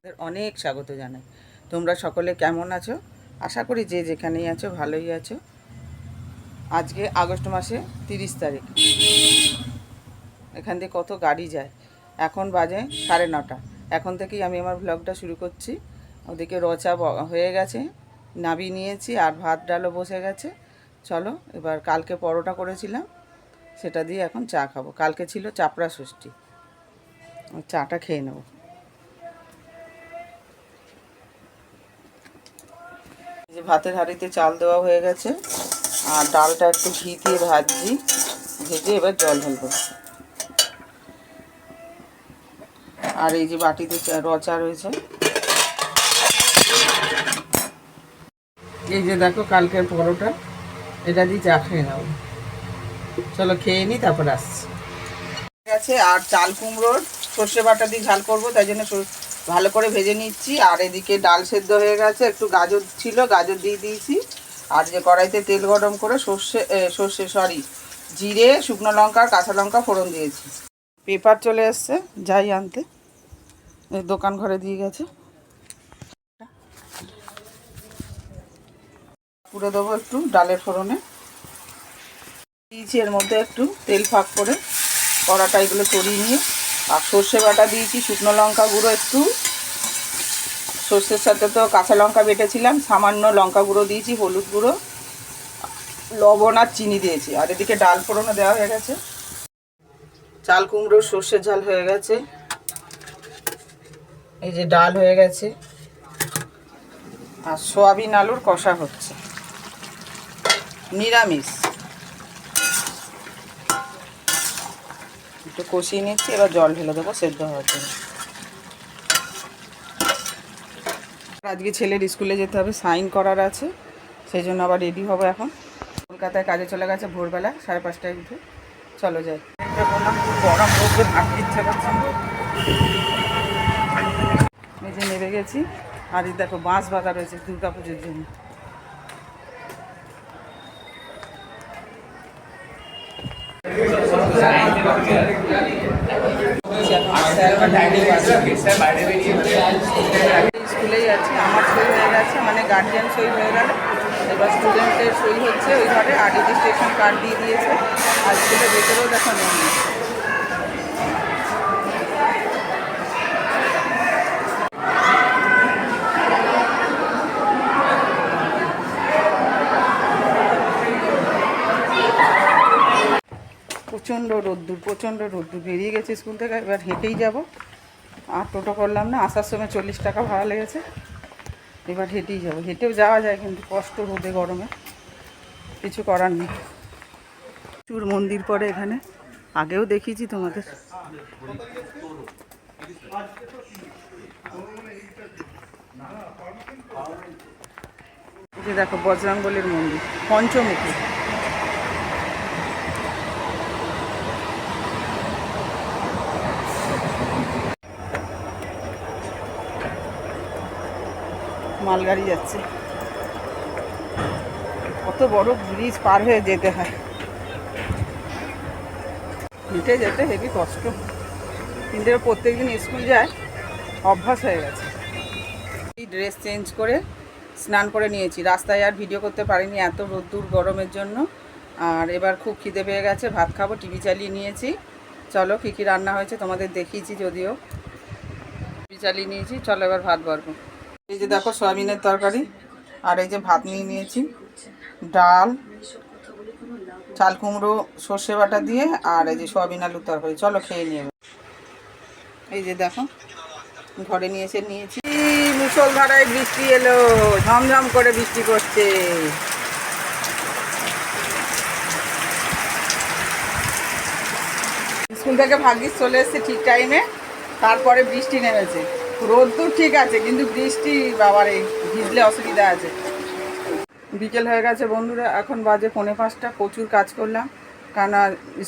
অনেক স্বাগত জানাই। তোমরা সকলে কেমন আছো? আশা করি যে যেখানেই আছো ভালোই আছো। আজকে আগস্ট মাসে 30 তারিখ। এখান থেকে কত গাড়ি যায়। এখন বাজে 9:30। এখন থেকেই আমি আমার ব্লগটা শুরু করছি। ওদিকে রচা হয়ে গেছে, নাবিয়ে নিয়েছি, আর ভাত ডালও বসে গেছে। চলো এবার কালকে পরোটা করেছিলাম, সেটা দিয়ে এখন চা খাবো। কালকে ছিল চাপড়া ষষ্ঠী, চাটা খেয়ে নেবো। যে ভাতের হাঁড়িতে চাল দেওয়া হয়ে গেছে, আর ডালটা একটু ঘি দিয়ে ভাজছি, ভেজে এবার জল ঢালবো। আর এই যে বাটিতে রচা রয়েছে, এই যে দেখো কালকের পরোটা, এটা দিয়ে চা খেয়ে নেবো। চলো খেয়ে নিই, তারপর আসছি। ঠিক আছে, আর চাল কুমড়োর সর্ষে বাটা দিয়ে ঝাল করবো, তাই জন্য ভালো করে ভেজে নিচ্ছি। আর এদিকে ডাল সেদ্ধ হয়ে গেছে, একটু গাজর ছিল, গাজর দিয়ে দিয়েছি। আর যে কড়াইতে তেল গরম করে জিরে, শুকনো লঙ্কা আর কাঁচা লঙ্কা ফোড়ন দিয়েছি। পেপার চলে এসছে, যাই আনতে, এই দোকান ঘরে দিয়ে গেছে। পুরো দেবো একটু ডালের ফোড়নে দিয়েছি, এর মধ্যে একটু তেল ফাঁক করে কড়াটা এগুলো সরিয়ে নিয়ে, আর সর্ষে বাটা দিয়েছি, শুকনো লঙ্কা গুঁড়ো একটু, সর্ষের সাথে তো কাঁচা লঙ্কা বেটেছিলাম, সামান্য লঙ্কা গুঁড়ো দিয়েছি, হলুদ গুঁড়ো, লবণ আর চিনি দিয়েছি। আর এদিকে ডাল ফোড়নে দেওয়া হয়ে গেছে। চাল কুমড়োর সর্ষের ঝাল হয়ে গেছে, এই যে ডাল হয়ে গেছে, আর সয়াবিন আলুর কষা হচ্ছে, নিরামিষ। একটু কষিয়ে নিচ্ছি, এবার জল ঢেলে দেবো সেদ্ধ হওয়ার জন্য। আজকে ছেলের স্কুলে যেতে হবে, সাইন করার আছে, সেই জন্য আবার রেডি হবো। এখন কলকাতায় কাজে চলে গেছে ভোরবেলা 5:30টায় উঠে। চলো যাই। বললাম গরম রোদে ভাবতে ইচ্ছা করছে। মেঝে নেমে গেছি, আর এই দেখো বাঁশ বাঁধা রয়েছে দুর্গা পুজোর জন্য। স্কুলেই আছি, আমার সই হয়ে গেছে, মানে গার্জিয়ান সই হয়ে গেল। এবার স্টুডেন্টের সই হচ্ছে ওই ঘরে, আর রেজিস্ট্রেশন কার্ড দিয়ে দিয়েছে। আর স্কুলের ভেতরেও দেখা নেই। প্রচণ্ড রোদ্দুর বেরিয়ে গেছে স্কুল থেকে। এবার হেঁটেই যাব, আর টোটো করলাম না, আসার সময় 40 টাকা ভাড়া লেগেছে। এবার হেঁটেই যাব, হেঁটেও যাওয়া যায়, কিন্তু কষ্ট রোদে গরমে, কিছু করার নেই। প্রচুর মন্দির পড়ে এখানে, আগেও দেখিয়েছি তোমাদের। এই যে দেখো বজরংবলীর মন্দির, পঞ্চমুখী। মালগাড়ি যাচ্ছে, কত বড় ব্রিজ পার হয়ে যেতে হয়, হেঁটে যেতে হেবি কষ্ট, কিন্তু প্রত্যেকদিন স্কুল যায়, অভ্যাস হয়ে গেছে। এই ড্রেস চেঞ্জ করে স্নান করে নিয়েছি, রাস্তায় আর ভিডিও করতে পারিনি এত রোদ্দুর গরমের জন্য। আর এবার খুব খিদে পেয়ে গেছে, ভাত খাবো, টিভি চালিয়ে নিয়েছি। চলো কী কী রান্না হয়েছে তোমাদের দেখিয়েছি, যদিও টিভি চালিয়ে নিয়েছি। চলো এবার ভাত বাড়বো। এই যে দেখো সয়াবিনের তরকারি, আর এই যে ভাত নিয়ে নিয়েছি, ডাল, চাল কুমড়ো সর্ষে বাটা দিয়ে, আর এই যে সয়াবিন আলুর তরকারি। চলো খেয়ে নিয়ে। এই যে দেখো ঘরে নিয়েছি। মুষলধারায় বৃষ্টি এলো, ঝমঝম করে বৃষ্টি করছে। স্কুল থেকে ভাগ্যিস চলে এসছে ঠিক টাইমে, তারপরে বৃষ্টি নেমেছে। রোদ্দুর ঠিক আছে, কিন্তু বৃষ্টি বাবারে, ভিজলে অসুবিধা আছে। বিকেল হয়ে গেছে বন্ধুরা, এখন বাজে 4:45। প্রচুর কাজ করলাম, কারণ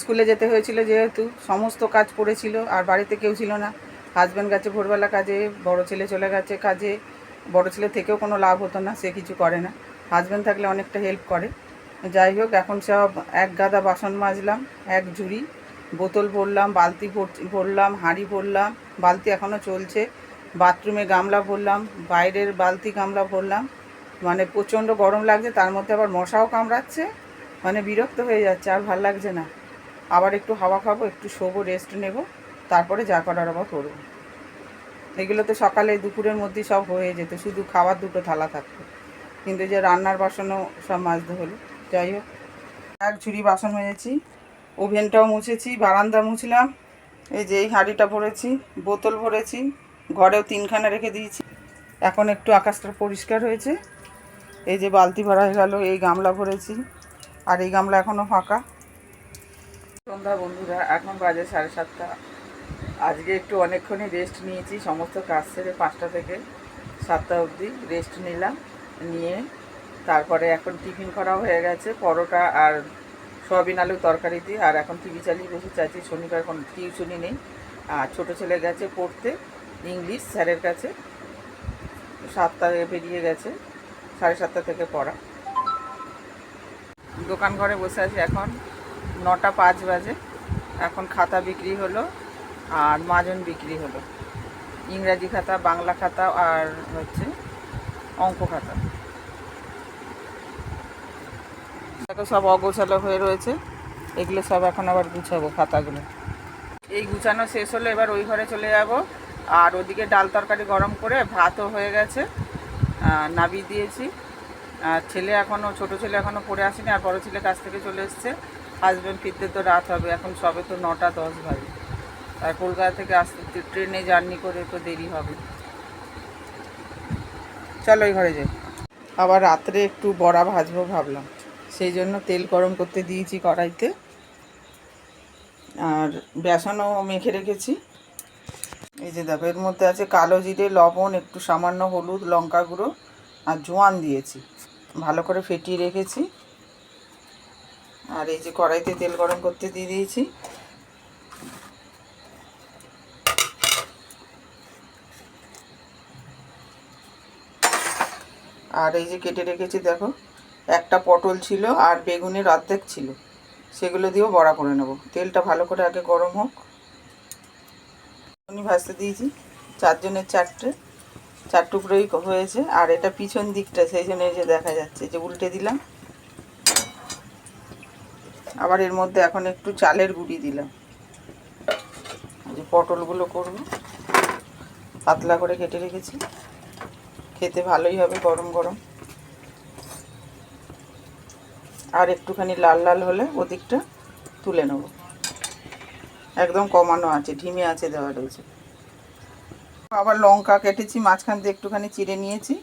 স্কুলে যেতে হয়েছিল, যেহেতু সমস্ত কাজ পড়েছিল, আর বাড়িতে কেউ ছিল না। হাজব্যান্ড গেছে ভোরবেলা কাজে, বড় ছেলে চলে গেছে কাজে। বড় ছেলে থেকেও কোনো লাভ হতো না, সে কিছু করে না। হাজব্যান্ড থাকলে অনেকটা হেল্প করে। যাই হোক, এখন সব এক গাদা বাসন মাজলাম, এক ঝুড়ি, বোতল ভরলাম, বালতি ভরলাম, হাঁড়ি ভরলাম, বালতি এখনও চলছে। বাথরুমে গামলা ভরলাম, বাইরের বালতি গামলা ভরলাম, মানে প্রচণ্ড গরম লাগছে, তার মধ্যে আবার মশাও কামড়াচ্ছে, মানে বিরক্ত হয়ে যাচ্ছে, আর ভাল লাগছে না। আবার একটু হাওয়া খাবো, একটু শোবো, রেস্ট নেব, তারপরে যা করার আবার করবো। এগুলো তো সকালে দুপুরের মধ্যেই সব হয়ে যেত, শুধু খাবার দুটো থালা থাকতো, কিন্তু যে রান্নার বাসনও সব মাজতে হলো। যাই হোক, এক ঝুড়ি বাসন মেজেছি, ওভেনটাও মুছেছি, বারান্দা মুছলাম, এই যে এই হাঁড়িটা ভরেছি, বোতল ভরেছি, ঘরেও 3খানা রেখে দিয়েছি। এখন একটু আকাশটা পরিষ্কার হয়েছে, এই যে বালতি ভরা হয়ে গেল, এই গামলা ভরেছি, আর এই গামলা এখনও ফাঁকা। সন্ধ্যা বন্ধুরা, এখন বাজে 7:30। আজকে একটু অনেকক্ষণই রেস্ট নিয়েছি, সমস্ত কাজ সেরে 5টা থেকে 7টা অবধি রেস্ট নিলাম, নিয়ে তারপরে এখন টিফিন করাও হয়ে গেছে, পরোটা আর সয়াবিন আলুর তরকারি দিয়ে। আর এখন টিভি চালিয়ে বসে চাইছি, শনিবার কোনো টিউশনি নেই। আর ছোটো ছেলে গেছে পড়তে ইংলিশ স্যারের কাছে, 7টায় বেরিয়ে গেছে, 7:30 থেকে পড়া। দোকান ঘরে বসে আছি, এখন 9টা 5 বাজে। এখন খাতা বিক্রি হলো আর মাজন বিক্রি হলো, ইংরাজি খাতা, বাংলা খাতা আর হচ্ছে অঙ্ক খাতা। দেখো সব অগোছালো হয়ে রয়েছে, এগুলো সব এখন আবার গুছাবো খাতাগুলো। এই গুছানো শেষ হলে এবার ওই ঘরে চলে যাব। আর ওদিকে ডাল তরকারি গরম করে ভাতও হয়ে গেছে, নাবিয়ে দিয়েছি। আর ছেলে এখনও, ছোটো ছেলে এখনও পড়ে আসেনি, আর বড়ো ছেলে কাছ থেকে চলে এসছে। হাজব্যান্ড ফিরতে তো রাত হবে, এখন সবে তো 9টা 10 বাজে, আর কলকাতা থেকে আসতে ট্রেনে জার্নি করে তো দেরি হবে। চলো ওই ঘরে যাই। আবার রাত্রে একটু বড়া ভাজবো ভাবলাম, সেই জন্য তেল গরম করতে দিয়েছি কড়াইতে, আর বেসনও মেখে রেখেছি। এই যে দেখো, এর মধ্যে আছে কালো জিরে, লবণ, একটু সামান্য হলুদ, লঙ্কা গুঁড়ো আর জোয়ান দিয়েছি, ভালো করে ফেটিয়ে রেখেছি। আর এই যে কড়াইতে তেল গরম করতে দিয়ে দিয়েছি। আর এই যে কেটে রেখেছি, দেখো একটা পটল ছিল আর বেগুনের অর্ধেক ছিল, সেগুলো দিয়েও বড়া করে নেব। তেলটা ভালো করে আগে গরম হোক। উনি ভাজতে দিয়েছি, 4 জনের 4 টুকরোই হয়েছে। আর এটা পিছন দিকটা, সেই জন্য এই যে দেখা যাচ্ছে, যে উল্টে দিলাম। আবার এর মধ্যে এখন একটু চালের গুঁড়ি দিলাম। যে পটলগুলো করব, পাতলা করে কেটে রেখেছি, খেতে ভালোই হবে গরম গরম। আর একটুখানি লাল লাল হলে ওদিকটা তুলে নেব, একদম কমানো আছে, ঢিমে আছে দেওয়া রয়েছে। আবার লঙ্কা কেটেছি, মাঝখান দিয়ে একটুখানি চিড়ে নিয়েছি,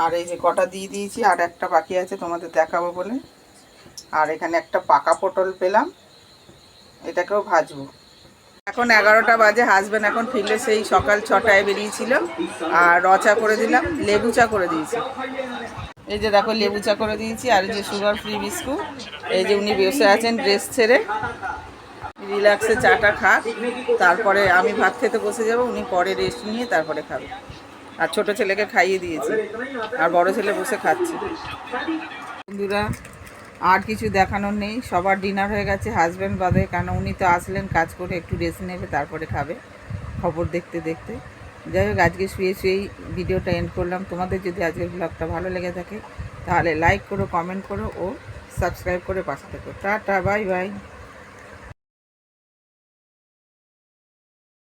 আর এই যে কটা দিয়ে দিয়েছি, আর একটা বাকি আছে তোমাদের দেখাবো বলে। আর এখানে একটা পাকা পটল পেলাম, এটাকেও ভাজবো। এখন 11টা বাজে, হাজব্যান্ড এখন ফিরলে, সেই সকাল 6টায় বেরিয়েছিল। আর রচা করে দিলাম, লেবু চা করে দিয়েছি। এই যে দেখো লেবু চা করে দিয়েছি, আর এই যে সুগার ফ্রি বিস্কুট। এই যে উনি বসে আছেন ড্রেস ছেড়ে, রিল্যাক্সে চাটা খাক, তারপরে আমি ভাত খেতে বসে যাব, উনি পরে রেস্ট নিয়ে তারপরে খাবে। আর ছোট ছেলেকে খাইয়ে দিয়েছি, আর বড় ছেলে বসে খাচ্ছে। বন্ধুরা, আর কিছু দেখানোর নেই, সবার ডিনার হয়ে গেছে, হাজব্যান্ড বাদে, কারণ উনি তো আসলেন কাজ করে, একটু রেস্ট নেবে, তারপরে খাবে খবর দেখতে দেখতে। যাই হোক, আজকে শুয়ে শুয়েই ভিডিওটা এন্ড করলাম। তোমাদের যদি আজকের ব্লগটা ভালো লেগে থাকে তাহলে লাইক করো, কমেন্ট করো ও সাবস্ক্রাইব করে পাশে থেকো। Tata, bye bye.